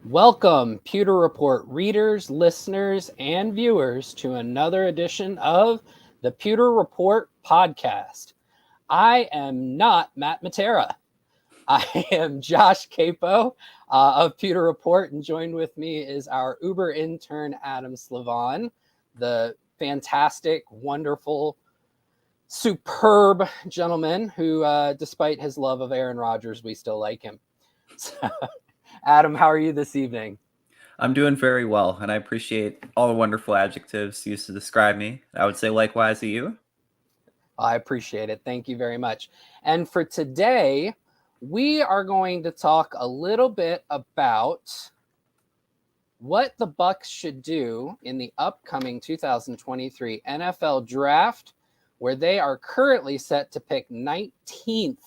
Welcome, Pewter Report readers, listeners, and viewers to another edition of the Pewter Report podcast. I am not Matt Matera. I am Josh Capo of Pewter Report, and joined with me is our Uber intern, Adam Slavon, the fantastic, wonderful, superb gentleman who, despite his love of Aaron Rodgers, we still like him. So, Adam, how are you this evening? I'm doing very well, and I appreciate all the wonderful adjectives used to describe me. I would say likewise to you. I appreciate it. Thank you very much. And for today, we are going to talk a little bit about what the Bucs should do in the upcoming 2023 NFL Draft, where they are currently set to pick 19th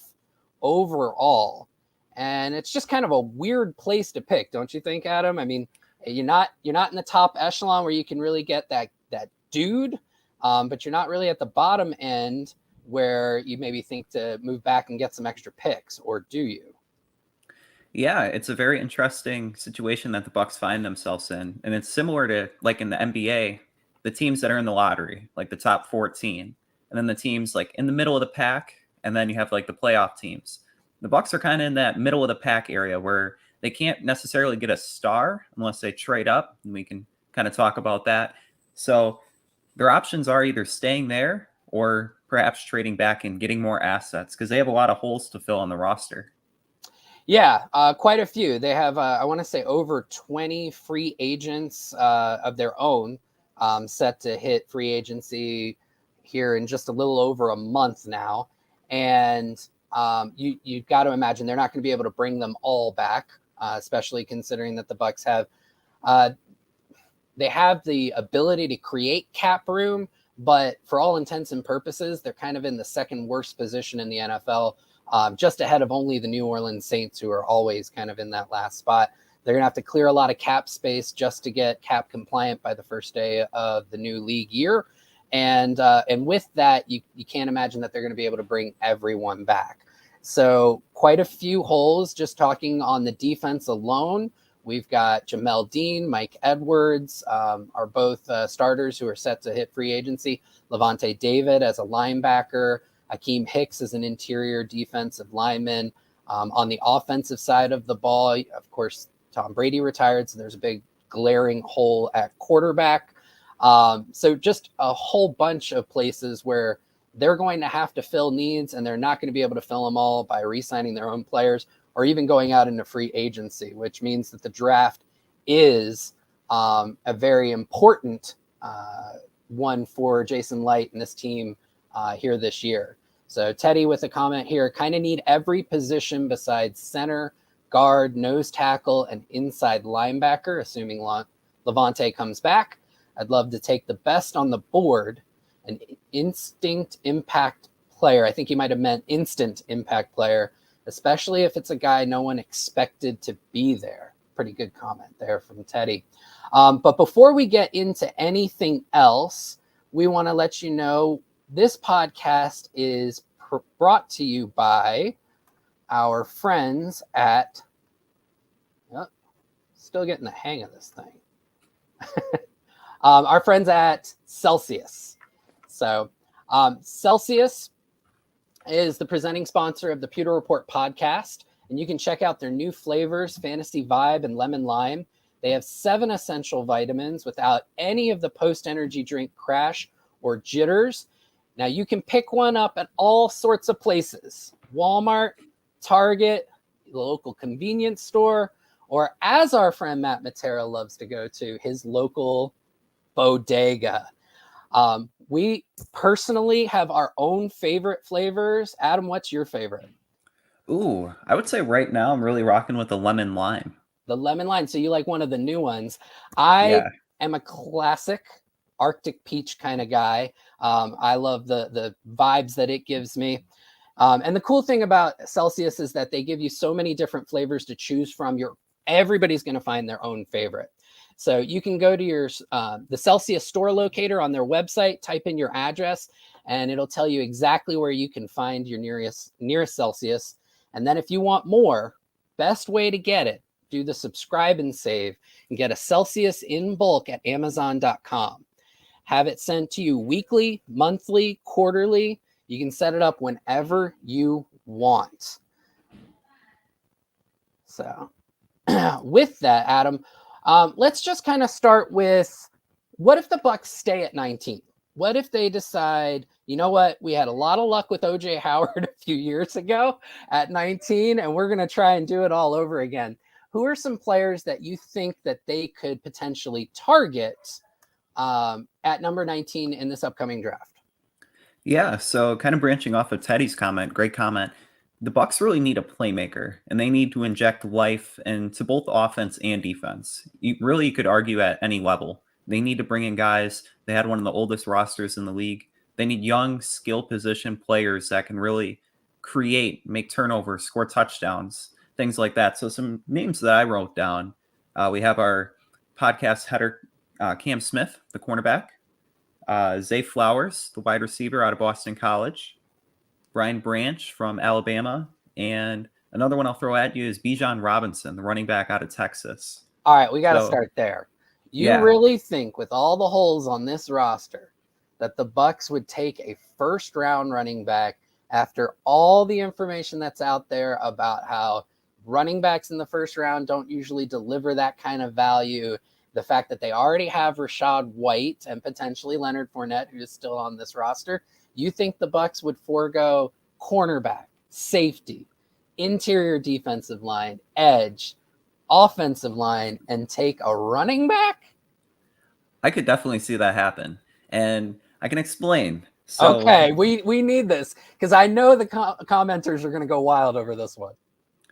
overall. And it's just kind of a weird place to pick, don't you think, Adam? I mean, you're not in the top echelon where you can really get that dude, but you're not really at the bottom end where you maybe think to move back and get some extra picks, or do you? Yeah, it's a very interesting situation that the Bucks find themselves in, and it's similar to like in the NBA, the teams that are in the lottery, like the top 14, and then the teams like in the middle of the pack, and then you have like the playoff teams. The Bucks are kind of in that middle of the pack area where they can't necessarily get a star unless they trade up, and we can kind of talk about that. So their options are either staying there or perhaps trading back and getting more assets because they have a lot of holes to fill on the roster. Yeah, quite a few. They have, I want to say, over 20 free agents of their own set to hit free agency here in just a little over a month now. And you've got to imagine they're not going to be able to bring them all back, especially considering that the Bucs have they have the ability to create cap room, but for all intents and purposes, they're kind of in the second worst position in the NFL, just ahead of only the New Orleans Saints, who are always kind of in that last spot. They're going to have to clear a lot of cap space just to get cap compliant by the first day of the new league year. And with that, you can't imagine that they're going to be able to bring everyone back. So quite a few holes just talking on the defense alone. We've got Jamel Dean, Mike Edwards are both starters who are set to hit free agency. Levante David as a linebacker. Akeem Hicks as an interior defensive lineman. On the offensive side of the ball, of course, Tom Brady retired, so there's a big glaring hole at quarterback. So just a whole bunch of places where they're going to have to fill needs, and they're not going to be able to fill them all by re-signing their own players or even going out into free agency, which means that the draft is a very important one for Jason Licht and this team here this year. So Teddy with a comment here, kind of need every position besides center, guard, nose tackle, and inside linebacker, assuming Levante comes back. I'd love to take the best on the board, an instinct impact player. I think he might have meant instant impact player, especially if it's a guy no one expected to be there. Pretty good comment there from Teddy. But before we get into anything else, we want to let you know this podcast is brought to you by our friends at, still getting the hang of this thing, our friends at Celsius. So Celsius is the presenting sponsor of the Pewter Report podcast, and you can check out their new flavors, Fantasy Vibe and Lemon Lime. They have 7 essential vitamins without any of the post-energy drink crash or jitters. Now, you can pick one up at all sorts of places, Walmart, Target, the local convenience store, or as our friend Matt Matera loves to go to, his local bodega. We personally have our own favorite flavors. Adam, what's your favorite? Ooh, I would say right now I'm really rocking with the lemon lime. The lemon lime. So you like one of the new ones. I Yeah. am a classic Arctic peach kind of guy. I love the vibes that it gives me. And the cool thing about Celsius is that they give you so many different flavors to choose from. Everybody's going to find their own favorite. So you can go to your the Celsius store locator on their website, type in your address, and it'll tell you exactly where you can find your nearest Celsius. And then if you want more, best way to get it do the subscribe and save and get a Celsius in bulk at Amazon.com. Have it sent to you weekly, monthly, quarterly. You can set it up whenever you want. So with that, Adam, let's just kind of start with, what if the Bucs stay at 19? What if they decide, you know what, we had a lot of luck with OJ Howard a few years ago at 19, and we're going to try and do it all over again? Who are some players that you think that they could potentially target at number 19 in this upcoming draft? Yeah, so kind of branching off of Teddy's comment, great comment. The Bucs really need a playmaker, and they need to inject life into both offense and defense. You could argue at any level. They need to bring in guys. They had one of the oldest rosters in the league. They need young, skill position players that can really create, make turnovers, score touchdowns, things like that. So some names that I wrote down. We have our podcast header, Cam Smith, the cornerback. Zay Flowers, the wide receiver out of Boston College. Brian Branch from Alabama. And another one I'll throw at you is Bijan Robinson, the running back out of Texas. All right, we got to start there. You really think, with all the holes on this roster, that the Bucs would take a first-round running back after all the information that's out there about how running backs in the first round don't usually deliver that kind of value? The fact that they already have Rachaad White and potentially Leonard Fournette, who is still on this roster, you think the Bucs would forego cornerback, safety, interior defensive line, edge, offensive line, and take a running back? I could definitely see that happen, and I can explain. So, okay, we need this, because I know the commenters are going to go wild over this one.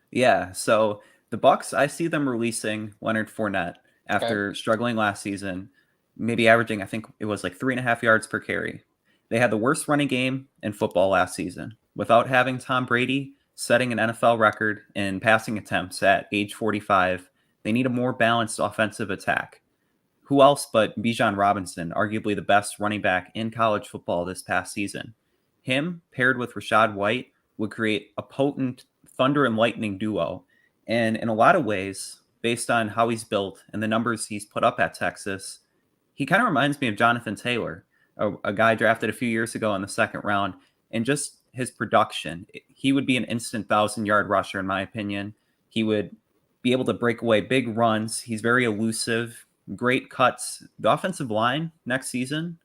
Yeah, so the Bucs, I see them releasing Leonard Fournette after struggling last season, maybe averaging, I think it was like 3.5 yards per carry. They had the worst running game in football last season, without having Tom Brady setting an NFL record in passing attempts at age 45. They need a more balanced offensive attack. Who else but Bijan Robinson, arguably the best running back in college football this past season? Him, paired with Rachaad White, would create a potent thunder and lightning duo. And in a lot of ways, based on how he's built and the numbers he's put up at Texas, he kind of reminds me of Jonathan Taylor, a guy drafted a few years ago in the second round. And just his production, he would be an instant 1,000-yard rusher, in my opinion. He would be able to break away big runs. He's very elusive, great cuts. The offensive line next season,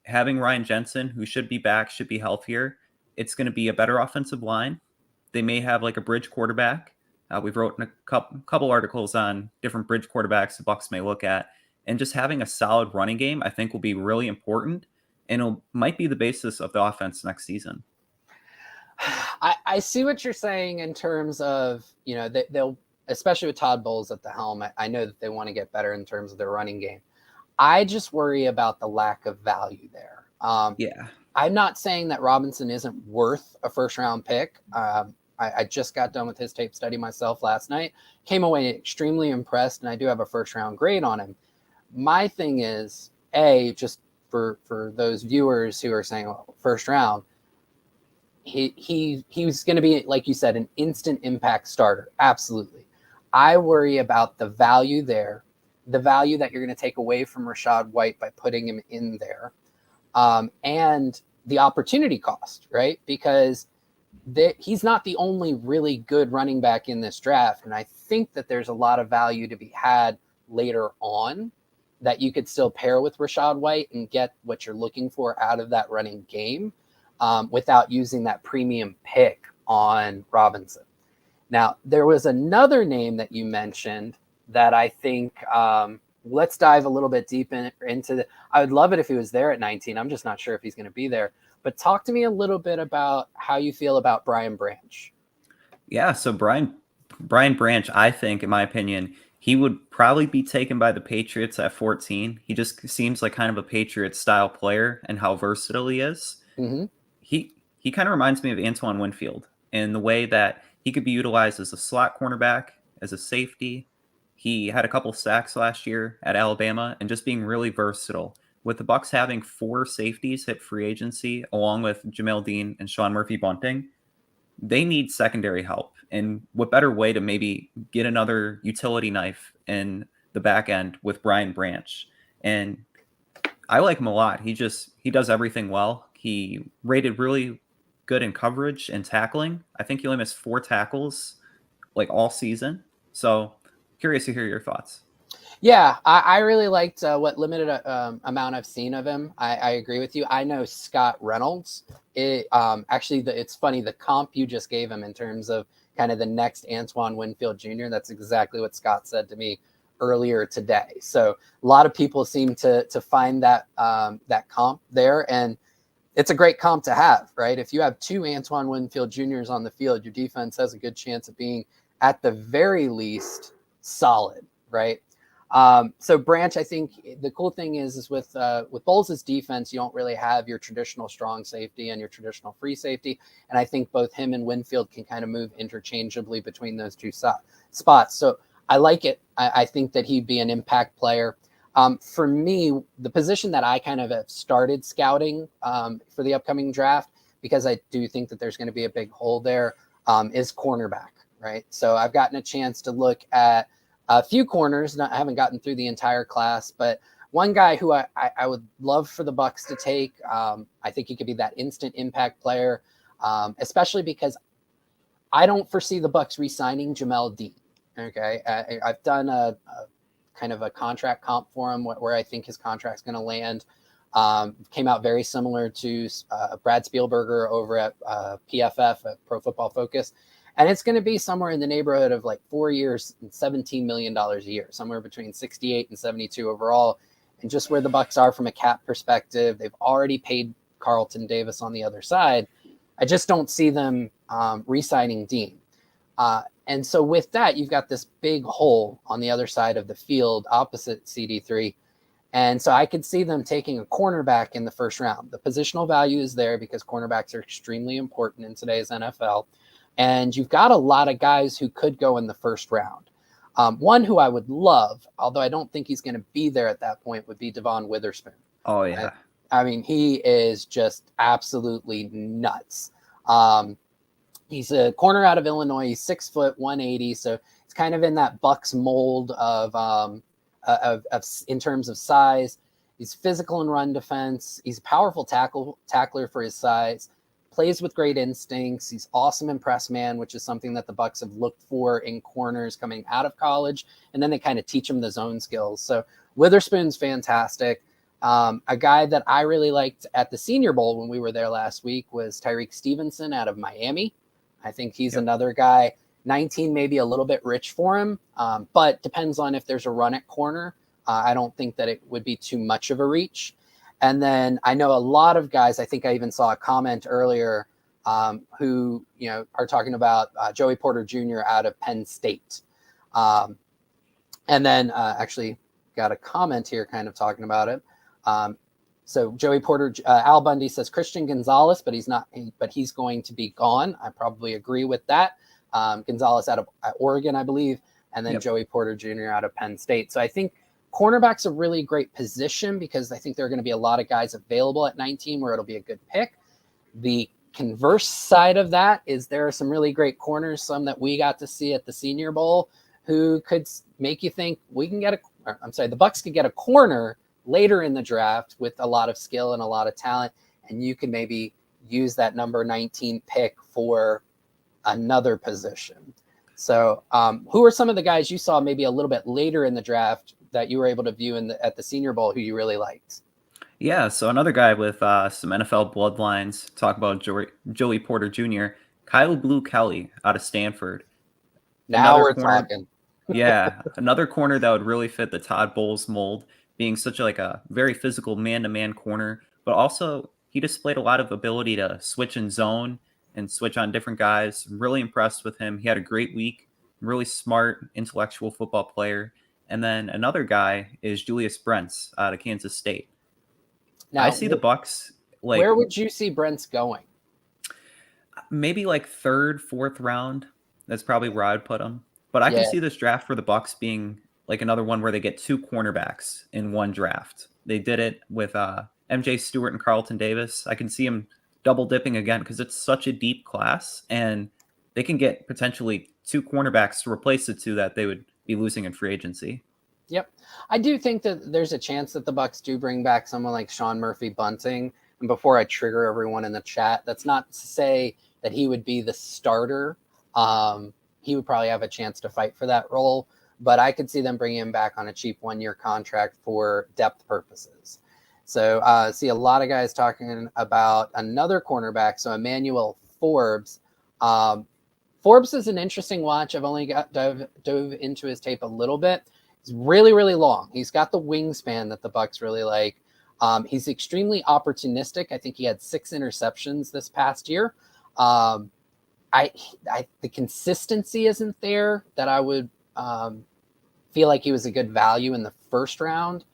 having Ryan Jensen, who should be back, should be healthier, it's going to be a better offensive line. They may have like a bridge quarterback. We've written a couple articles on different bridge quarterbacks the Bucs may look at. And just having a solid running game, I think, will be really important. And it might be the basis of the offense next season. I see what you're saying in terms of, they'll, especially with Todd Bowles at the helm, I know that they want to get better in terms of their running game. I just worry about the lack of value there. I'm not saying that Robinson isn't worth a first-round pick. I just got done with his tape study myself last night. Came away extremely impressed, and I do have a first-round grade on him. My thing is, just for those viewers who are saying, well, first round, he was going to be, like you said, an instant impact starter. Absolutely. I worry about the value there, the value that you're going to take away from Rachaad White by putting him in there, and the opportunity cost, right? Because he's not the only really good running back in this draft. And I think that there's a lot of value to be had later on that you could still pair with Rachaad White and get what you're looking for out of that running game without using that premium pick on Robinson. Now, there was another name that you mentioned that I think let's dive a little bit deep into. I would love it if he was there at 19. I'm just not sure if he's going to be there. But talk to me a little bit about how you feel about Brian Branch. Yeah, so Brian Branch, I think, in my opinion, he would probably be taken by the Patriots at 14. He just seems like kind of a Patriots-style player and how versatile he is. Mm-hmm. He kind of reminds me of Antoine Winfield in the way that he could be utilized as a slot cornerback, as a safety. He had a couple sacks last year at Alabama and just being really versatile. With the Bucs having 4 safeties hit free agency, along with Jamel Dean and Sean Murphy-Bunting, they need secondary help. And what better way to maybe get another utility knife in the back end with Brian Branch? And I like him a lot. He does everything well. He rated really good in coverage and tackling. I think he only missed 4 tackles like all season. So curious to hear your thoughts. Yeah, I really liked what limited amount I've seen of him. I agree with you. I know Scott Reynolds. It's funny, the comp you just gave him in terms of kind of the next Antoine Winfield Jr., that's exactly what Scott said to me earlier today. So a lot of people seem to find that that comp there, and it's a great comp to have, right? If you have 2 Antoine Winfield Jr.'s on the field, your defense has a good chance of being at the very least solid, right? So Branch, I think the cool thing is with Bowles' defense, you don't really have your traditional strong safety and your traditional free safety. And I think both him and Winfield can kind of move interchangeably between those 2 spots. So I like it. I think that he'd be an impact player. For me, the position that I kind of have started scouting for the upcoming draft, because I do think that there's going to be a big hole there, is cornerback, right? So I've gotten a chance to look at a few corners. I haven't gotten through the entire class, but one guy who I would love for the Bucs to take, I think he could be that instant impact player, especially because I don't foresee the Bucs re-signing Jamel Dean. Okay, I've done a kind of a contract comp for him where I think his contract's going to land. Came out very similar to Brad Spielberger over at PFF, at Pro Football Focus. And it's going to be somewhere in the neighborhood of like 4 years and $17 million a year, somewhere between 68 and 72 overall. And just where the Bucs are from a cap perspective, they've already paid Carlton Davis on the other side. I just don't see them re-signing Dean. And so with that, you've got this big hole on the other side of the field opposite CD3. And so I could see them taking a cornerback in the first round. The positional value is there because cornerbacks are extremely important in today's NFL. And you've got a lot of guys who could go in the first round. One who I would love, although I don't think he's going to be there at that point, would be Devon Witherspoon. Oh, yeah. I mean, he is just absolutely nuts. He's a corner out of Illinois. He's 6 foot, 180. So it's kind of in that Bucs mold of in terms of size. He's physical in run defense. He's a powerful tackler for his size. Plays with great instincts. He's awesome in press man, which is something that the Bucs have looked for in corners coming out of college, and then they kind of teach him the zone skills. So Witherspoon's fantastic. A guy that I really liked at the Senior Bowl when we were there last week was Tyreek Stevenson out of Miami. I think he's another guy. 19 maybe a little bit rich for him, but depends on if there's a run at corner. I don't think that it would be too much of a reach. And then I know a lot of guys, I think I even saw a comment earlier, who are talking about Joey Porter Jr. out of Penn State. And then actually got a comment here kind of talking about it. So Joey Porter, Al Bundy says Christian Gonzalez, but he's going to be gone. I probably agree with that. Gonzalez out of Oregon, I believe, and then Joey Porter Jr. out of Penn State. So I think cornerback's a really great position because I think there are going to be a lot of guys available at 19 where it'll be a good pick. The converse side of that is there are some really great corners, some that we got to see at the Senior Bowl, who could make you think the Bucs could get a corner later in the draft with a lot of skill and a lot of talent, and you can maybe use that number 19 pick for another position. So who are some of the guys you saw maybe a little bit later in the draft that you were able to view at the Senior Bowl who you really liked? Yeah, so another guy with some NFL bloodlines, talk about Joey Porter Jr., Kyle Blue Kelly out of Stanford. Now we're talking. Yeah, another corner that would really fit the Todd Bowles mold, being such a very physical man-to-man corner, but also he displayed a lot of ability to switch in zone and switch on different guys. Really impressed with him. He had a great week, really smart, intellectual football player. And then another guy is Julius Brents out of Kansas State. Now, I see the Bucs where would you see Brents going? Maybe like 3rd, 4th round. That's probably where I'd put him. But I can see this draft for the Bucs being like another one where they get 2 cornerbacks in one draft. They did it with MJ Stewart and Carlton Davis. I can see him double dipping again because it's such a deep class, and they can get potentially 2 cornerbacks to replace the 2 that they would be losing in free agency. Yep. I do think that there's a chance that the Bucs do bring back someone like Sean Murphy-Bunting. And before I trigger everyone in the chat, that's not to say that he would be the starter. He would probably have a chance to fight for that role, but I could see them bringing him back on a cheap 1-year contract for depth purposes. So see a lot of guys talking about another cornerback. So Emmanuel Forbes. Forbes is an interesting watch. I've only dove into his tape a little bit. He's really, really long. He's got the wingspan that the Bucs really like. He's extremely opportunistic. I think he had 6 interceptions this past year. The consistency isn't there that I would feel like he was a good value in the first round.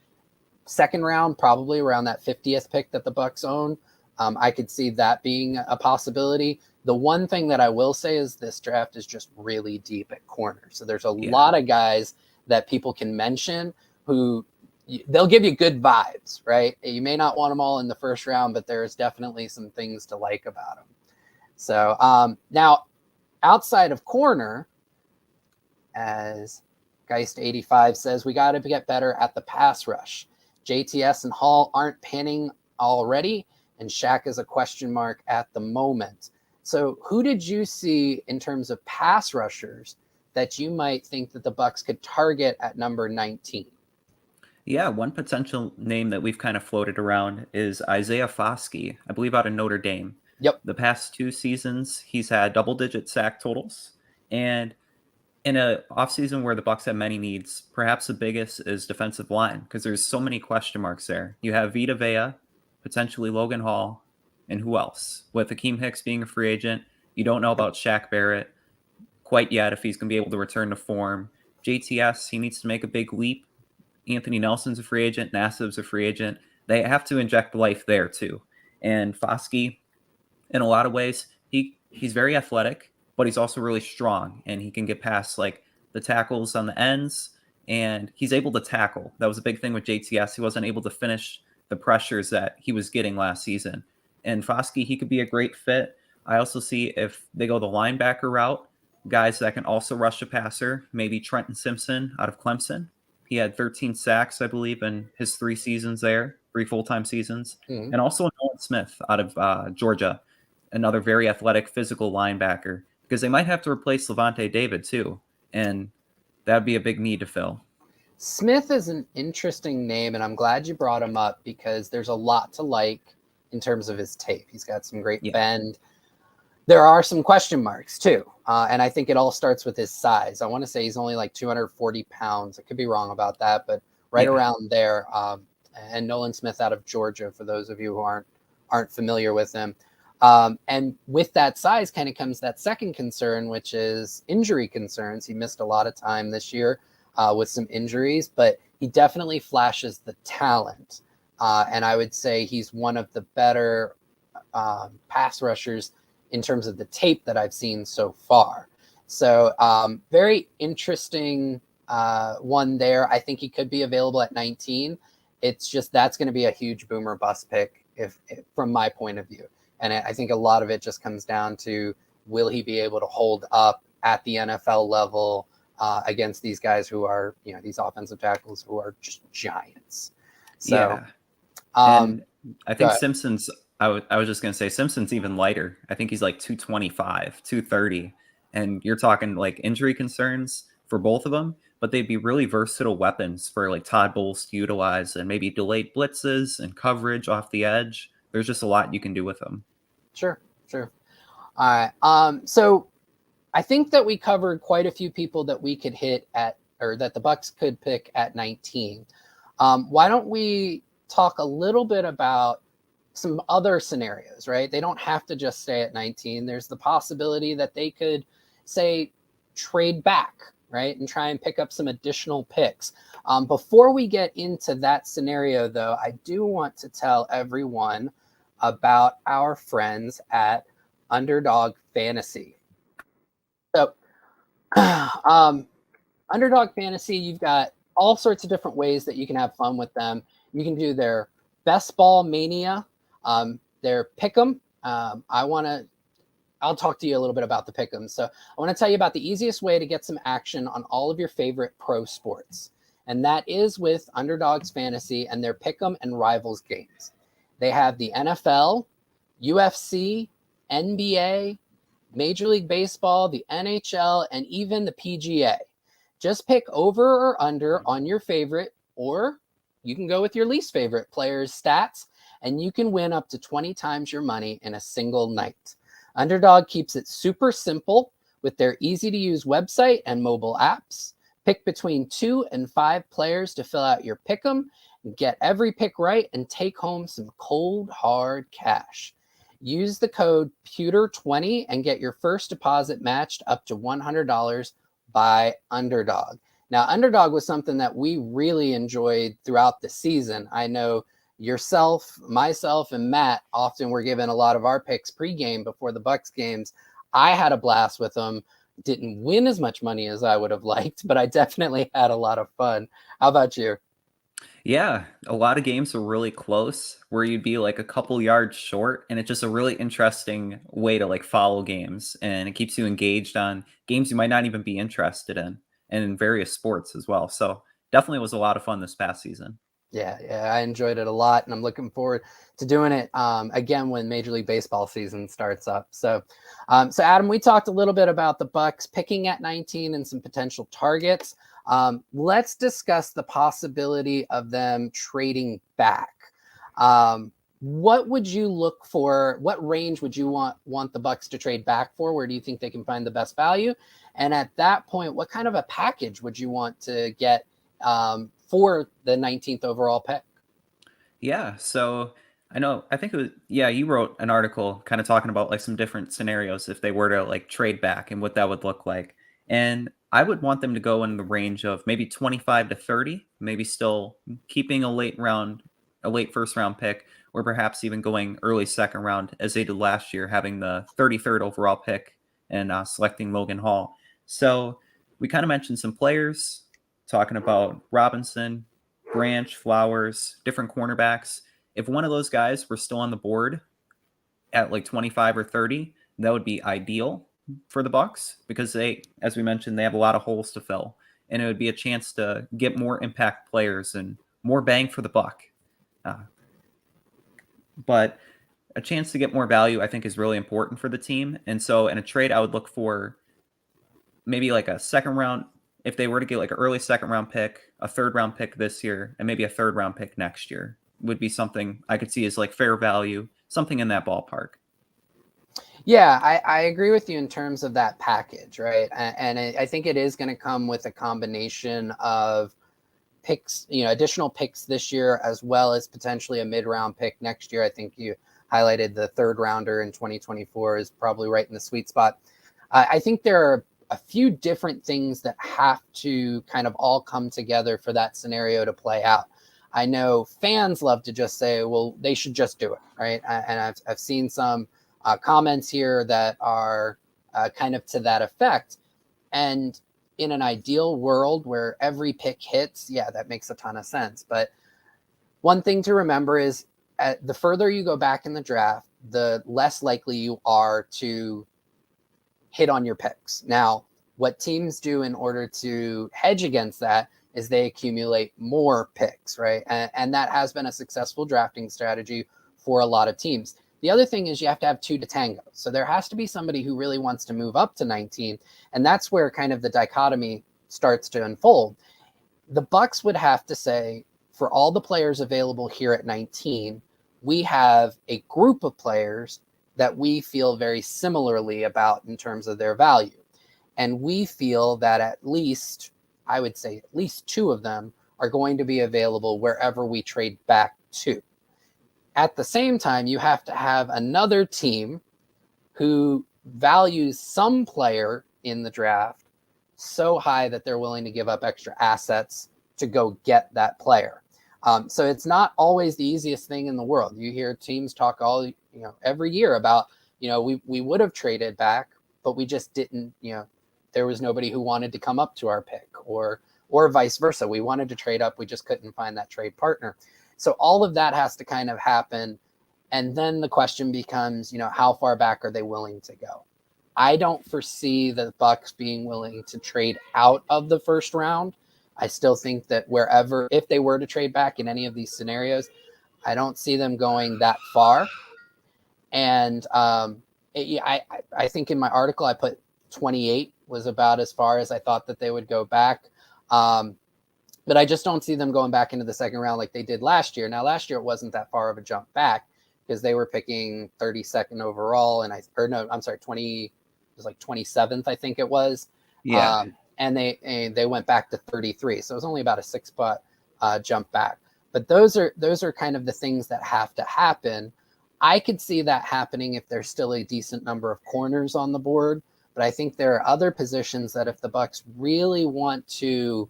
Second round, probably around that 50th pick that the Bucs own. I could see that being a possibility. The one thing that I will say is this draft is just really deep at corner. So there's a lot of guys that people can mention who they'll give you good vibes, right? You may not want them all in the first round, but there's definitely some things to like about them. So now outside of corner, as Geist85 says, we got to get better at the pass rush. JTS and Hall aren't pinning already, and Shaq is a question mark at the moment. So who did you see in terms of pass rushers that you might think that the Bucs could target at number 19? Yeah, one potential name that we've kind of floated around is Isaiah Foskey, I believe out of Notre Dame. Yep. The past 2 seasons, he's had double-digit sack totals. And in an offseason where the Bucs have many needs, perhaps the biggest is defensive line because there's so many question marks there. You have Vita Vea, potentially Logan Hall, and who else? With Akeem Hicks being a free agent, you don't know about Shaq Barrett quite yet if he's going to be able to return to form. JTS, he needs to make a big leap. Anthony Nelson's a free agent. Nassib's a free agent. They have to inject life there too. And Foskey, in a lot of ways, he's very athletic, but he's also really strong, and he can get past like the tackles on the ends, and he's able to tackle. That was a big thing with JTS. He wasn't able to finish the pressures that he was getting last season. And Foskey, he could be a great fit. I also see if they go the linebacker route, guys that can also rush a passer, maybe Trenton Simpson out of Clemson. He had 13 sacks, I believe, in his 3 seasons there, 3 full-time seasons. Mm-hmm. And also Nolan Smith out of Georgia, another very athletic, physical linebacker, because they might have to replace Levante David too, and that'd be a big need to fill. Smith is an interesting name, and I'm glad you brought him up because there's a lot to like in terms of his tape. He's got some great bend. There are some question marks too, and I think it all starts with his size. I want to say he's only like 240 pounds. I could be wrong about that, but right around there. And Nolan Smith out of Georgia, for those of you who aren't familiar with him. And with that size kind of comes that second concern, which is injury concerns. He missed a lot of time this year with some injuries, but he definitely flashes the talent. And I would say he's one of the better pass rushers in terms of the tape that I've seen so far. So very interesting one there. I think he could be available at 19. It's just that's going to be a huge boomer bust pick if from my point of view. And I think a lot of it just comes down to, will he be able to hold up at the NFL level against these guys who are, these offensive tackles who are just giants. So, and I think Simpson's, I was just going to say Simpson's even lighter. I think he's like 225, 230. And you're talking like injury concerns for both of them, but they'd be really versatile weapons for like Todd Bowles to utilize, and maybe delayed blitzes and coverage off the edge. There's just a lot you can do with them. Sure. All right. So I think that we covered quite a few people that we could hit at, or that the Bucs could pick at 19. Why don't we talk a little bit about some other scenarios, right? They don't have to just stay at 19. There's the possibility that they could, say, trade back, right, and try and pick up some additional picks. Before we get into that scenario, though, I do want to tell everyone about our friends at Underdog Fantasy. So, Underdog Fantasy, you've got all sorts of different ways that you can have fun with them. You can do their Best Ball Mania, their Pick'em, I'll talk to you a little bit about the pick'em. So I want to tell you about the easiest way to get some action on all of your favorite pro sports. And that is with Underdog's Fantasy and their pick'em and rivals games. They have the NFL, UFC, NBA, Major League Baseball, the NHL, and even the PGA. Just pick over or under on your favorite, or you can go with your least favorite player's stats, and you can win up to 20 times your money in a single night. Underdog keeps it super simple with their easy-to-use website and mobile apps. Pick between 2 and 5 players to fill out your pick'em, get every pick right, and take home some cold, hard cash. Use the code Pewter20 and get your first deposit matched up to $100 by Underdog. Now, Underdog was something that we really enjoyed throughout the season. I know yourself, myself, and Matt often were given a lot of our picks pregame before the Bucs games. I had a blast with them. Didn't win as much money as I would have liked, but I definitely had a lot of fun. How about you? Yeah, a lot of games were really close where you'd be like a couple yards short, and it's just a really interesting way to like follow games, and it keeps you engaged on games you might not even be interested in and in various sports as well. So definitely was a lot of fun this past season. Yeah, I enjoyed it a lot, and I'm looking forward to doing it again when Major League Baseball season starts up. So Adam, we talked a little bit about the Bucs picking at 19 and some potential targets. Let's discuss the possibility of them trading back. What would you look for? What range would you want the Bucs to trade back for? Where do you think they can find the best value? And at that point, what kind of a package would you want to get for the 19th overall pick? Yeah, so I think it was, yeah, you wrote an article kind of talking about like some different scenarios if they were to like trade back and what that would look like. And I would want them to go in the range of maybe 25 to 30, maybe still keeping a late first round pick, or perhaps even going early second round as they did last year, having the 33rd overall pick and selecting Logan Hall. So we kind of mentioned some players, talking about Robinson, Branch, Flowers, different cornerbacks. If one of those guys were still on the board at like 25 or 30, that would be ideal for the Bucs because they, as we mentioned, they have a lot of holes to fill, and it would be a chance to get more impact players and more bang for the buck. Uh, but a chance to get more value, I think, is really important for the team. And so in a trade, I would look for maybe like a second round. If they were to get like an early second round pick, a third round pick this year, and maybe a third round pick next year would be something I could see as like fair value, something in that ballpark. Yeah, I agree with you in terms of that package, right? And I think it is going to come with a combination of picks, additional picks this year, as well as potentially a mid-round pick next year. I think you highlighted the third rounder in 2024 is probably right in the sweet spot. I think there are a few different things that have to kind of all come together for that scenario to play out. I know fans love to just say, well, they should just do it, right? And I've seen some comments here that are kind of to that effect. And in an ideal world where every pick hits, yeah, that makes a ton of sense. But one thing to remember is the further you go back in the draft, the less likely you are to hit on your picks. Now, what teams do in order to hedge against that is they accumulate more picks, right? And that has been a successful drafting strategy for a lot of teams. The other thing is you have to have two to tango. So there has to be somebody who really wants to move up to 19. And that's where kind of the dichotomy starts to unfold. The Bucs would have to say, for all the players available here at 19, we have a group of players that we feel very similarly about in terms of their value. And we feel that at least, I would say at least two of them are going to be available wherever we trade back to. At the same time, you have to have another team who values some player in the draft so high that they're willing to give up extra assets to go get that player. So it's not always the easiest thing in the world. You hear teams talk every year about, we would have traded back, but we just didn't, there was nobody who wanted to come up to our pick or vice versa. We wanted to trade up. We just couldn't find that trade partner. So all of that has to kind of happen And then the question becomes, how far back are they willing to go? I don't foresee the Bucs being willing to trade out of the first round. I still think that if they were to trade back in any of these scenarios, I don't see them going that far. And I think in my article I put 28 was about as far as I thought that they would go back. But I just don't see them going back into the second round like they did last year. Now, last year it wasn't that far of a jump back because they were picking 32nd overall, and 20. It was like 27th, I think it was. Yeah. And they went back to 33, so it was only about a 6-spot jump back. But those are kind of the things that have to happen. I could see that happening if there's still a decent number of corners on the board, but I think there are other positions that if the Bucs really want to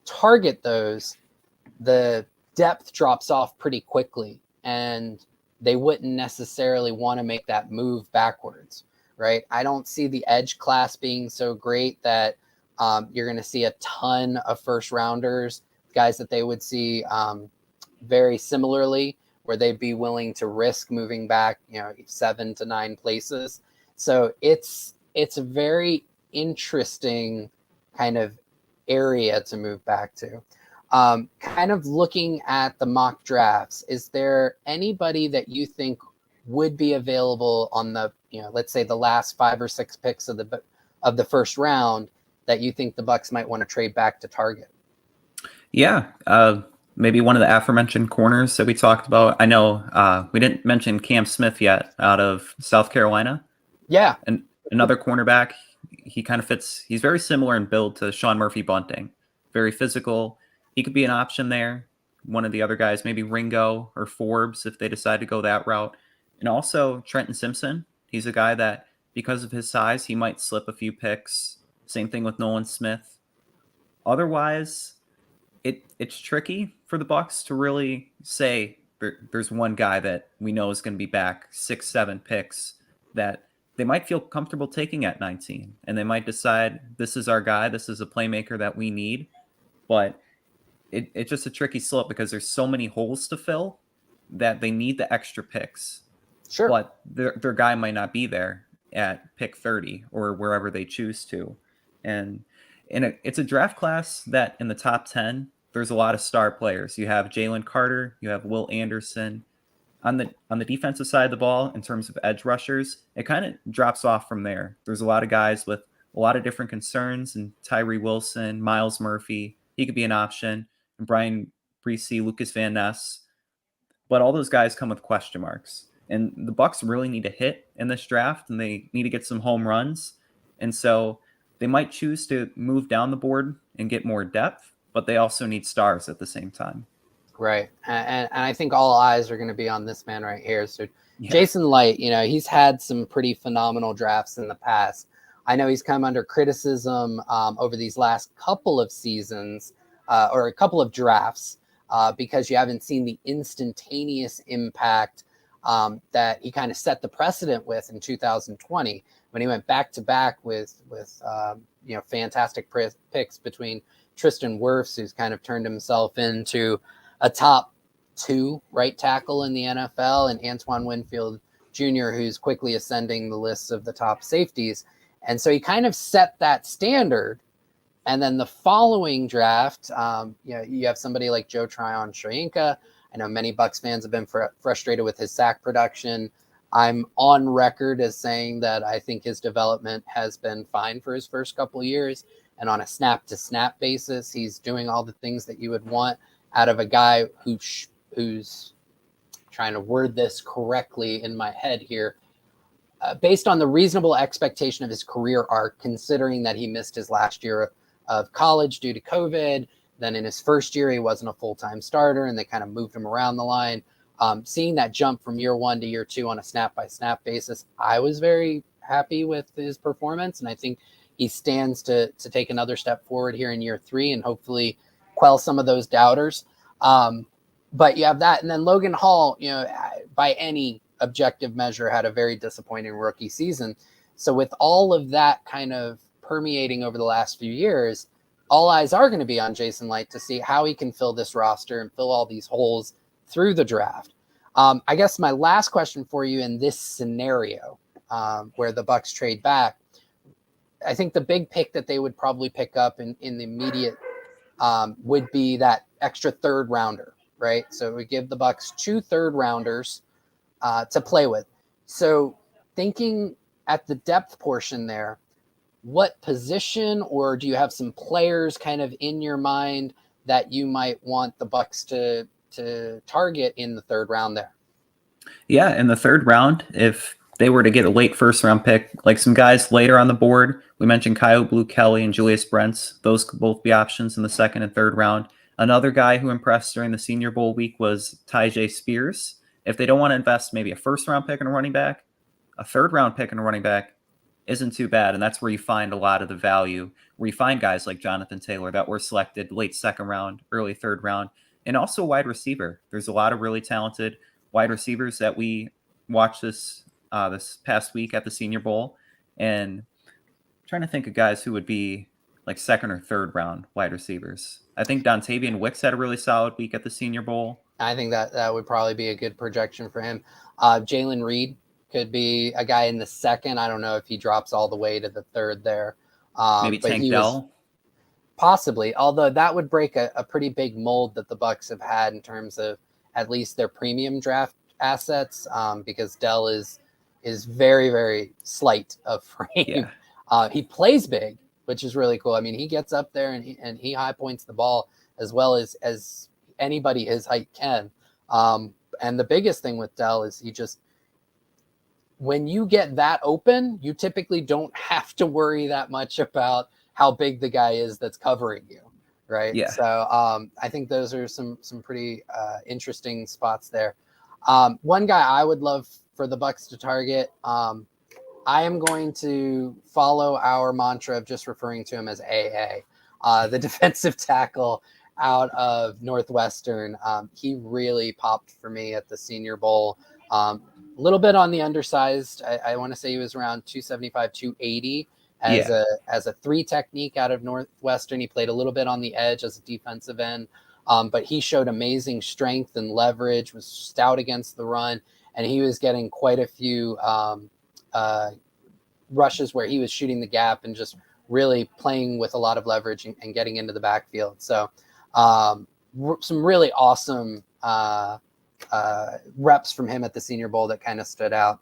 target those, the depth drops off pretty quickly, and they wouldn't necessarily want to make that move backwards, right? I don't see the edge class being so great that you're going to see a ton of first rounders, guys that they would see very similarly, where they'd be willing to risk moving back, 7 to 9 places. So it's a very interesting kind of area to move back to. Kind of looking at the mock drafts, is there anybody that you think would be available on the, let's say the last 5 or 6 picks of the first round that you think the Bucs might want to trade back to target? Yeah. Maybe one of the aforementioned corners that we talked about. I know we didn't mention Cam Smith yet out of South Carolina. Yeah. And another cornerback. He kind of fits. He's very similar in build to Sean Murphy-Bunting. Very physical. He could be an option there. One of the other guys, maybe Ringo or Forbes, if they decide to go that route. And also Trenton Simpson. He's a guy that, because of his size, he might slip a few picks. Same thing with Nolan Smith. Otherwise, it's tricky for the Bucs to really say there's one guy that we know is going to be back 6-7 picks that they might feel comfortable taking at 19, and they might decide this is our guy, this is a playmaker that we need. But it's just a tricky slope because there's so many holes to fill that they need the extra picks. Sure. But their guy might not be there at pick 30 or wherever they choose to. And it's a draft class that in the top 10, there's a lot of star players. You have Jalen Carter, you have Will Anderson. On the defensive side of the ball, in terms of edge rushers, it kind of drops off from there. There's a lot of guys with a lot of different concerns, and Tyree Wilson, Miles Murphy, he could be an option, and Brian Breesy, Lucas Van Ness. But all those guys come with question marks. And the Bucs really need to hit in this draft, and they need to get some home runs. And so they might choose to move down the board and get more depth, but they also need stars at the same time. Right. And I think all eyes are going to be on this man right here. So yeah. Jason Licht, he's had some pretty phenomenal drafts in the past. I know he's come under criticism over these last couple of seasons or a couple of drafts because you haven't seen the instantaneous impact that he kind of set the precedent with in 2020 when he went back to back with fantastic picks between Tristan Wirfs, who's kind of turned himself into a top 2 right tackle in the NFL, and Antoine Winfield Jr., who's quickly ascending the lists of the top safeties. And so he kind of set that standard. And then the following draft, you have somebody like Joe Tryon-Shoyinka. I know many Bucs fans have been frustrated with his sack production. I'm on record as saying that I think his development has been fine for his first couple of years. And on a snap-to-snap basis, he's doing all the things that you would want out of a guy who's trying to word this correctly in my head here, based on the reasonable expectation of his career arc, considering that he missed his last year of college due to COVID. Then in his first year, he wasn't a full-time starter, and they kind of moved him around the line. Seeing that jump from year 1 to year 2 on a snap-by-snap basis, I was very happy with his performance, and I think he stands to take another step forward here in year 3 and hopefully quell some of those doubters. But you have that. And then Logan Hall, by any objective measure, had a very disappointing rookie season. So with all of that kind of permeating over the last few years, all eyes are going to be on Jason Licht to see how he can fill this roster and fill all these holes through the draft. I guess my last question for you in this scenario, where the Bucs trade back, I think the big pick that they would probably pick up in the immediate would be that extra third rounder, right? So we give the Bucs 2 third rounders to play with. So thinking at the depth portion there, what position, or do you have some players kind of in your mind that you might want the Bucs to target in the third round there? Yeah, in the third round, if they were to get a late first round pick, like some guys later on the board, we mentioned Kyle Blue Kelly and Julius Brents. Those could both be options in the second and third round. Another guy who impressed during the Senior Bowl week was Tyjae Spears. If they don't want to invest maybe a first round pick in a running back, a third round pick in a running back isn't too bad. And that's where you find a lot of the value, where you find guys like Jonathan Taylor that were selected late second round, early third round, and also wide receiver. There's a lot of really talented wide receivers that we watched this past week at the Senior Bowl, and I'm trying to think of guys who would be like second or third round wide receivers. I think Dontavian Wicks had a really solid week at the Senior Bowl. I think that would probably be a good projection for him. Jalen Reed could be a guy in the second. I don't know if he drops all the way to the third there. Maybe but Tank Dell. Possibly, although that would break a pretty big mold that the Bucs have had in terms of at least their premium draft assets, because Dell is very, very slight of frame. Yeah. He plays big, which is really cool. I mean, he gets up there and he high points the ball as well as anybody his height can. And the biggest thing with Dell is when you get that open, you typically don't have to worry that much about how big the guy is that's covering you, right? Yeah. So I think those are some pretty interesting spots there. One guy I would love for the Bucs to target, I am going to follow our mantra of just referring to him as AA, the defensive tackle out of Northwestern. He really popped for me at the Senior Bowl. A little bit on the undersized. I want to say he was around 275, 280 as a 3 technique out of Northwestern. He played a little bit on the edge as a defensive end, but he showed amazing strength and leverage, was stout against the run, and he was getting quite a few rushes where he was shooting the gap and just really playing with a lot of leverage and getting into the backfield. So some really awesome reps from him at the Senior Bowl that kind of stood out.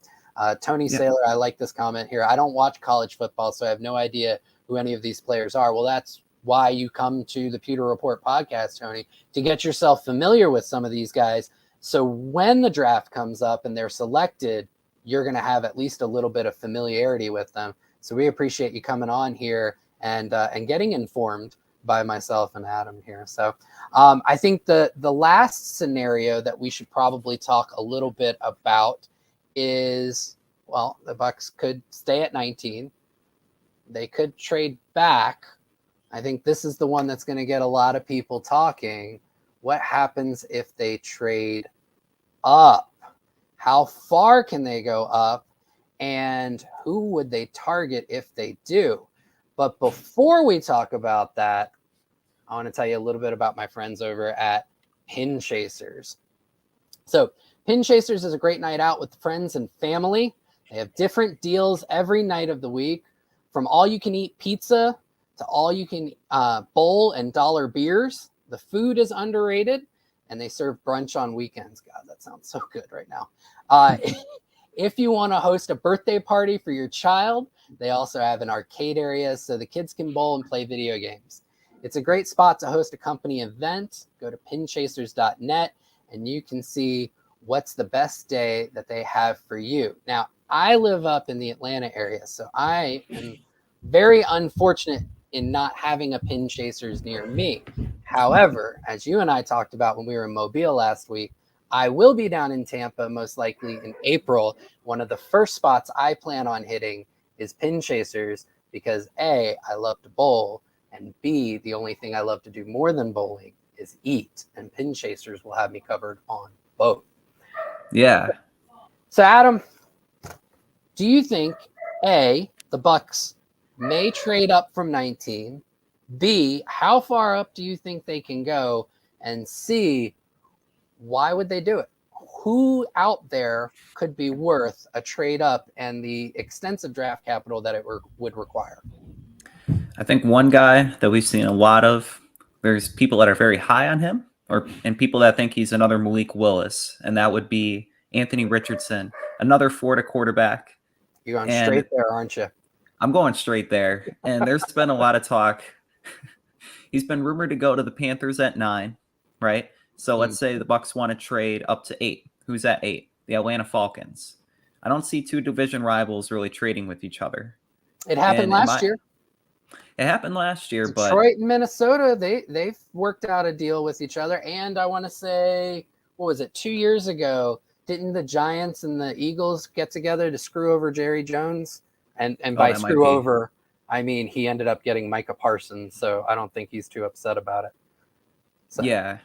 Tony Saylor, I like this comment here. I don't watch college football, so I have no idea who any of these players are. Well, that's why you come to the Pewter Report podcast, Tony, to get yourself familiar with some of these guys. So when the draft comes up and they're selected, you're going to have at least a little bit of familiarity with them. So we appreciate you coming on here and getting informed by myself and Adam here. So I think the last scenario that we should probably talk a little bit about is, well, the Bucs could stay at 19. They could trade back. I think this is the one that's going to get a lot of people talking. What happens if they trade up? How far can they go up? And who would they target if they do? But before we talk about that, I want to tell you a little bit about my friends over at Pin Chasers. So Pin Chasers is a great night out with friends and family. They have different deals every night of the week, from all-you-can-eat pizza to all-you-can bowl and dollar beers. The food is underrated, and they serve brunch on weekends. God, that sounds so good right now. If you want to host a birthday party for your child, they also have an arcade area so the kids can bowl and play video games. It's a great spot to host a company event. Go to pinchasers.net and you can see what's the best day that they have for you. Now, I live up in the Atlanta area, so I am very unfortunate in not having a Pin Chasers near me. However, as you and I talked about when we were in Mobile last week, I will be down in Tampa most likely in April. One of the first spots I plan on hitting is Pin Chasers because A, I love to bowl, and B, the only thing I love to do more than bowling is eat, and Pin Chasers will have me covered on both. Yeah. So Adam, do you think A, the Bucs may trade up from 19, B, how far up do you think they can go, and C, why would they do it? who out there could be worth a trade up and the extensive draft capital that it would require? I think one guy that we've seen a lot of, there's people that are very high on him, and people that think he's another Malik Willis, and that would be Anthony Richardson, another Florida quarterback. You're going And straight there, aren't you? I'm going straight there. And there's been a lot of talk. He's been rumored to go to the Panthers at 9, right? So let's say the Bucs want to trade up to 8. Who's at 8? The Atlanta Falcons. I don't see two division rivals really trading with each other. It happened last year. It happened last year, but Detroit and Minnesota, they've worked out a deal with each other. And I want to say, what was it, 2 years ago? Didn't the Giants and the Eagles get together to screw over Jerry Jones? And by screw over, I mean he ended up getting Micah Parsons. So I don't think he's too upset about it. So, yeah.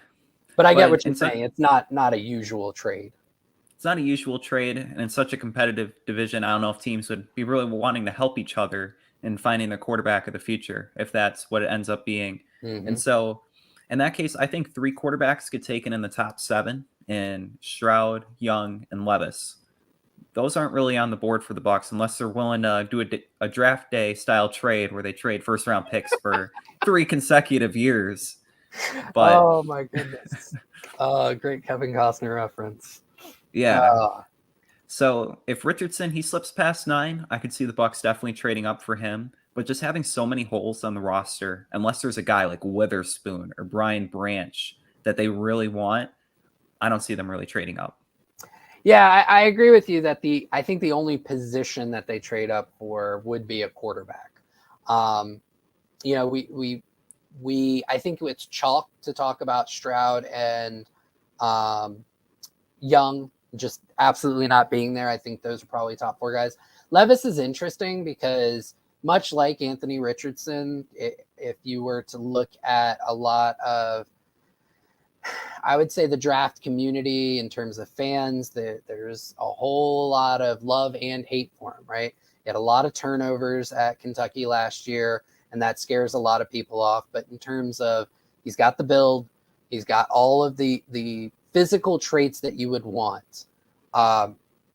But I get what you're saying. It's not a usual trade. It's not a usual trade, and in such a competitive division, I don't know if teams would be really wanting to help each other in finding their quarterback of the future, if that's what it ends up being. And so in that case, I think 3 quarterbacks get taken in the top 7 in Stroud, Young, and Levis. Those aren't really on the board for the Bucs unless they're willing to do a draft day style trade where they trade first round picks for 3 consecutive years. But oh my goodness. Great Kevin Costner reference. Yeah. So if Richardson, he slips past 9, I could see the Bucs definitely trading up for him. But just having so many holes on the roster, unless there's a guy like Witherspoon or Brian Branch that they really want, I don't see them really trading up. Yeah, I agree with you that I think the only position that they trade up for would be a quarterback. You know, I think it's chalk to talk about Stroud and Young just absolutely not being there. I think those are probably top 4 guys. Levis is interesting because much like Anthony Richardson, if you were to look at a lot of, I would say the draft community in terms of fans, there's a whole lot of love and hate for him, right? He had a lot of turnovers at Kentucky last year, and that scares a lot of people off. But in terms of he's got the build, he's got all of the physical traits that you would want.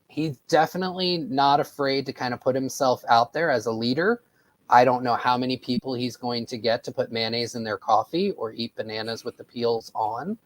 He's definitely not afraid to kind of put himself out there as a leader. I don't know how many people he's going to get to put mayonnaise in their coffee or eat bananas with the peels on.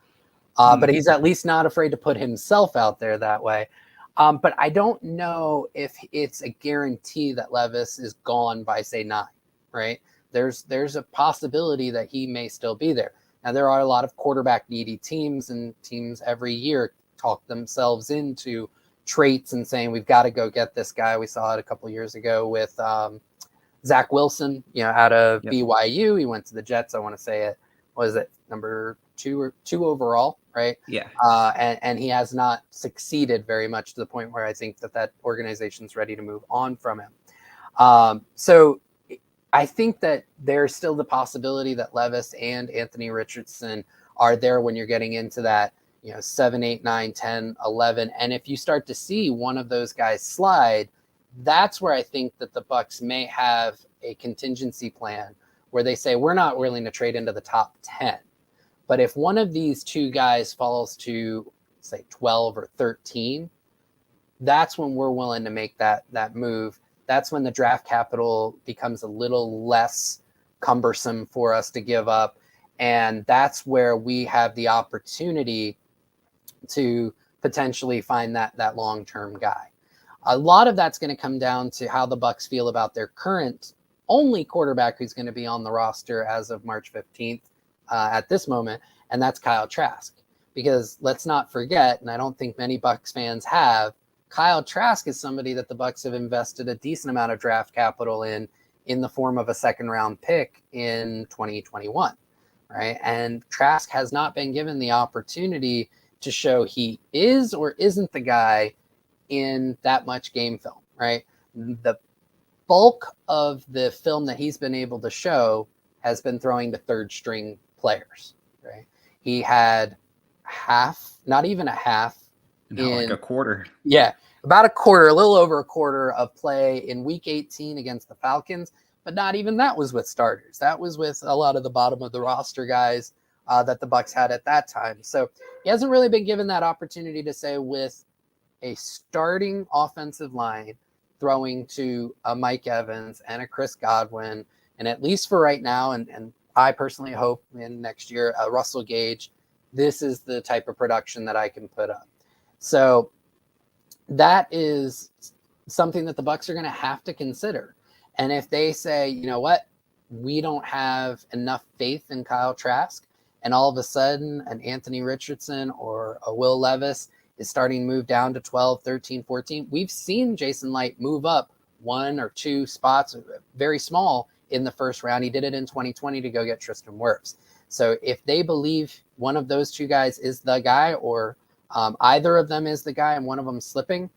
But he's at least not afraid to put himself out there that way. But I don't know if it's a guarantee that Levis is gone by, say, 9, right? There's a possibility that he may still be there. Now, there are a lot of quarterback needy teams, and teams every year talk themselves into traits and saying, we've got to go get this guy. We saw it a couple of years ago with Zach Wilson, out of BYU. He went to the Jets. I want to say it was it number 2 overall, right? Yeah. And he has not succeeded very much to the point where I think that organization's ready to move on from him. So I think that there's still the possibility that Levis and Anthony Richardson are there when you're getting into that, 7, 8, 9, 10, 11. And if you start to see one of those guys slide, that's where I think that the Bucs may have a contingency plan where they say, we're not willing to trade into the top 10. But if one of these 2 guys falls to, say, 12 or 13, that's when we're willing to make that move. That's when the draft capital becomes a little less cumbersome for us to give up. And that's where we have the opportunity to potentially find that long-term guy. A lot of that's going to come down to how the Bucs feel about their current only quarterback who's going to be on the roster as of March 15th at this moment, and that's Kyle Trask. Because let's not forget, and I don't think many Bucs fans have, Kyle Trask is somebody that the Bucs have invested a decent amount of draft capital in the form of a 2nd-round pick in 2021, right? And Trask has not been given the opportunity to show he is or isn't the guy in that much game film, right? The bulk of the film that he's been able to show has been throwing to 3rd-string players, right? He had not even a half. Like a quarter. Yeah, about a quarter, a little over a quarter of play in week 18 against the Falcons, but not even that was with starters. That was with a lot of the bottom of the roster guys. that the Bucs had at that time. So he hasn't really been given that opportunity to say, with a starting offensive line throwing to a Mike Evans and a Chris Godwin, and at least for right now, and I personally hope in next year, Russell Gage, this is the type of production that I can put up. So that is something that the Bucs are going to have to consider. And if they say, you know what, we don't have enough faith in Kyle Trask, and all of a sudden an Anthony Richardson or a Will Levis is starting to move down to 12, 13, 14. We've seen Jason Licht move up 1 or 2 spots, very small, in the first round. He did it in 2020 to go get Tristan Wirfs. So if they believe one of those 2 guys is the guy, or either of them is the guy and one of them slipping,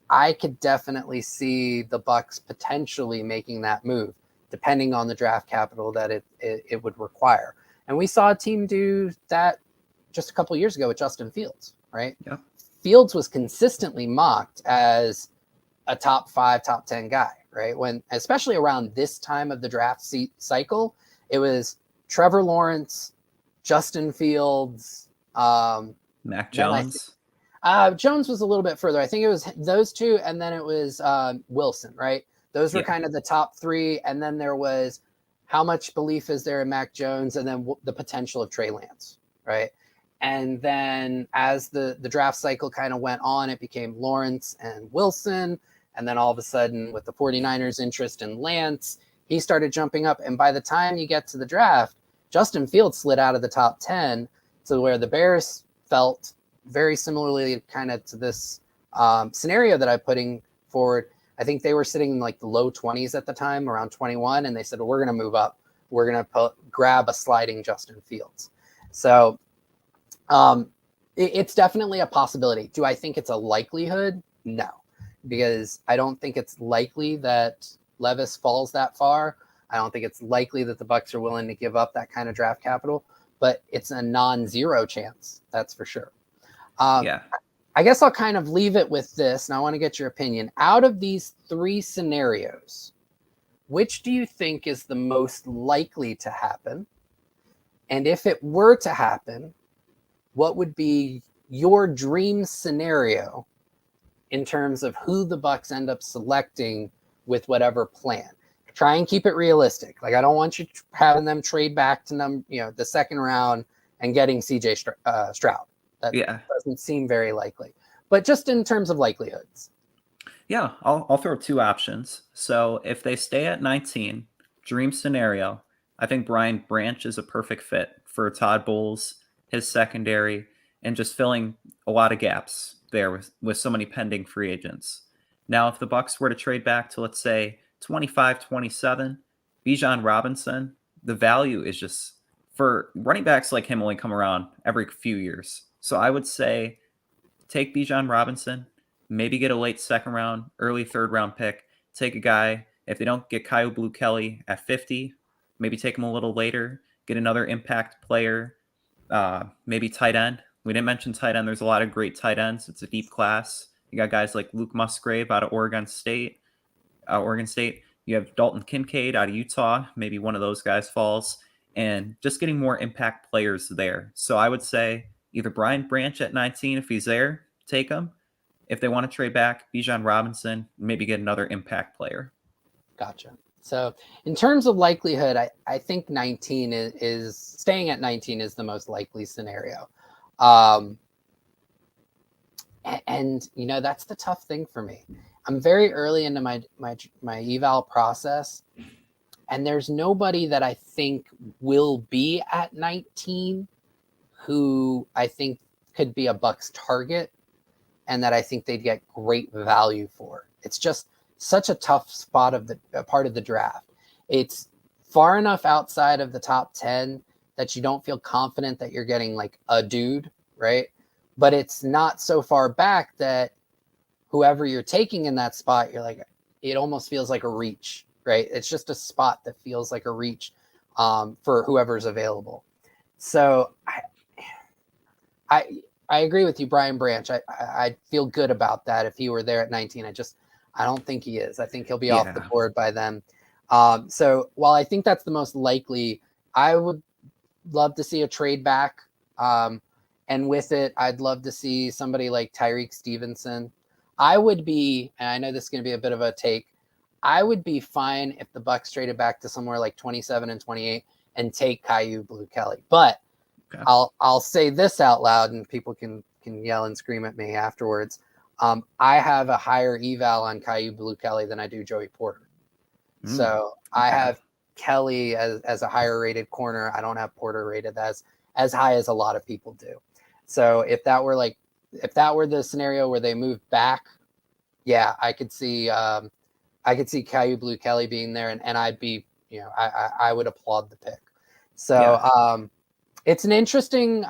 I could definitely see the Bucs potentially making that move, depending on the draft capital that it would require. And we saw a team do that just a couple of years ago with Justin Fields, right? Yeah. Fields was consistently mocked as a top 5, top 10 guy, right? When, especially around this time of the draft cycle, it was Trevor Lawrence, Justin Fields, Mac Jones. Jones was a little bit further. I think it was those 2, and then it was Wilson, right? Those were kind of the top 3, and then there was how much belief is there in Mac Jones, and then the potential of Trey Lance, right? And then as the draft cycle kind of went on, it became Lawrence and Wilson, and then all of a sudden, with the 49ers' interest in Lance, he started jumping up, and by the time you get to the draft, Justin Fields slid out of the top 10 to where the Bears felt very similarly kind of to this scenario that I'm putting forward. I think they were sitting in like the low 20s at the time, around 21, and they said, well, we're going to move up. We're going to grab a sliding Justin Fields. So it's definitely a possibility. Do I think it's a likelihood? No, because I don't think it's likely that Levis falls that far. I don't think it's likely that the Bucs are willing to give up that kind of draft capital, but it's a non-zero chance. That's for sure. I guess I'll kind of leave it with this, and I want to get your opinion. Out of these 3 scenarios, which do you think is the most likely to happen? And if it were to happen, what would be your dream scenario in terms of who the Bucs end up selecting with whatever plan? Try and keep it realistic. Like, I don't want you having them trade back to the second round and getting CJ Stroud. That doesn't seem very likely. But just in terms of likelihoods. Yeah, I'll throw 2 options. So if they stay at 19, dream scenario, I think Brian Branch is a perfect fit for Todd Bowles, his secondary, and just filling a lot of gaps there with so many pending free agents. Now, if the Bucs were to trade back to, let's say, 25, 27, Bijan Robinson, the value is just, for running backs like him, only come around every few years. So I would say take Bijan Robinson, maybe get a late 2nd round, early 3rd round pick. Take a guy, if they don't get Kyle Blue Kelly at 50, maybe take him a little later, get another impact player, maybe tight end. We didn't mention tight end. There's a lot of great tight ends. It's a deep class. You got guys like Luke Musgrave out of Oregon State. You have Dalton Kincaid out of Utah. Maybe one of those guys falls. And just getting more impact players there. So I would say either Brian Branch at 19, if he's there, take him. If they want to trade back, Bijan Robinson, maybe get another impact player. Gotcha. So in terms of likelihood, I think 19 is staying at 19 is the most likely scenario. And that's the tough thing for me. I'm very early into my eval process, and there's nobody that I think will be at 19 who I think could be a Bucs target and that I think they'd get great value for. It's just such a tough spot of part of the draft. It's far enough outside of the top 10 that you don't feel confident that you're getting like a dude, right? But it's not so far back that whoever you're taking in that spot, you're like, it almost feels like a reach, right? It's just a spot that feels like a reach for whoever's available. So I agree with you, Brian Branch. I feel good about that if he were there at 19. I don't think he is. I think he'll be off the board by then. So while I think that's the most likely, I would love to see a trade back. And with it, I'd love to see somebody like Tyreek Stevenson. I would be, and I know this is going to be a bit of a take, I would be fine if the Bucs traded back to somewhere like 27 and 28 and take Caillou Blue Kelly. But okay. I'll say this out loud, and people can yell and scream at me afterwards. I have a higher eval on Caillou Blue Kelly than I do Joey Porter. So I have Kelly as a higher rated corner. I don't have Porter rated as high as a lot of people do. So if that were the scenario where they moved back, yeah, I could see Caillou Blue Kelly being there, and I'd be, I would applaud the pick. So it's an interesting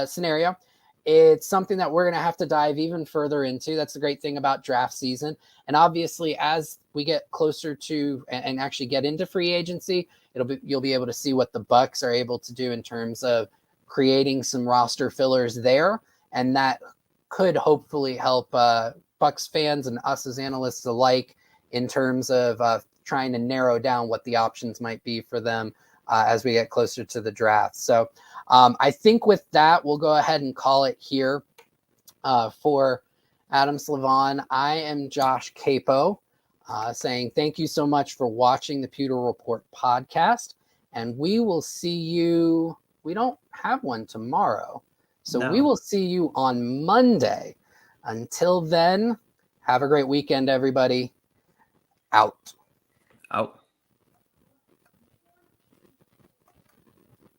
scenario. It's something that we're going to have to dive even further into. That's the great thing about draft season. And obviously, as we get closer to and actually get into free agency, you'll be able to see what the Bucs are able to do in terms of creating some roster fillers there. And that could hopefully help Bucs fans and us as analysts alike in terms of trying to narrow down what the options might be for them as we get closer to the draft. So I think with that, we'll go ahead and call it here for Adam Slavon. I am Josh Capo saying thank you so much for watching the Pewter Report podcast. And we will see you. We don't have one tomorrow. So we will see you on Monday. Until then, have a great weekend, everybody. Out.